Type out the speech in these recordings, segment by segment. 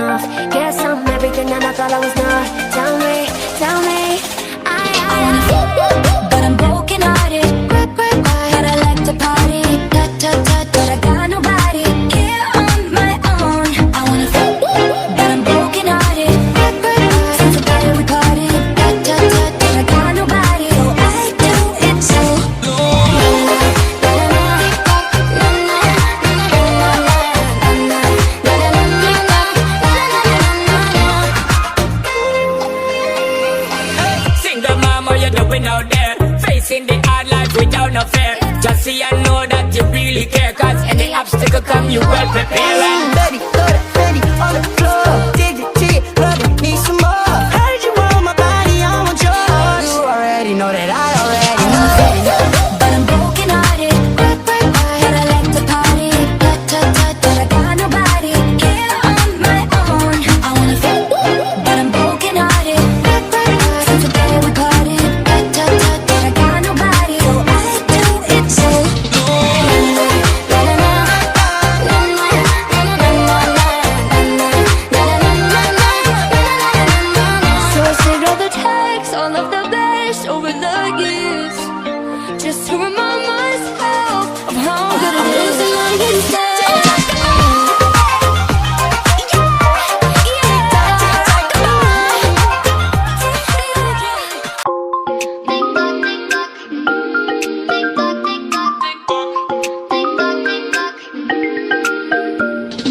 enough. Guess I'm everything and I thought I was not. Tell me, I wanna fuck, but I'm broken hearted. But I like to party, but I got nobody here on my own. I wanna fuck, but I'm broken hearted. Since the day we parted, but I got nobody. Oh, I do it so. Single mom, what you doing out there? Facing the hard life without no fear. Just see I know that you really care, cause any obstacle come you well prepared. Baby, throw that Fendi on the floor. Dig it, love it, need some more. Heard you want my body, I want yours. You already know that I already know. But I'm broken hearted. But I like to party, but I got nobody here on my own. I wanna fuck, but I'm broken hearted. Since the day we parted, but I got nobody. Oh, I do it so. So I saved all the texts, all of the best over the years, just to remind myself of how good it is to love instead.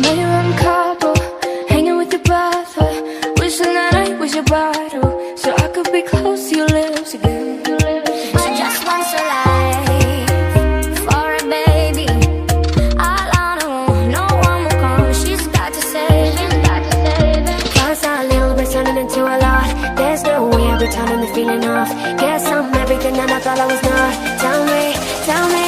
When you're on Cabo, hanging with your brother, wishing that I was your bottle, so I could be close to your lips again. So just once a life for a baby. All on her own, no one will come. She's got to save it. Cause a little bit turning into a lot. There's no way I'll be turning the feeling off. Guess I'm everything that I thought I was not. Tell me,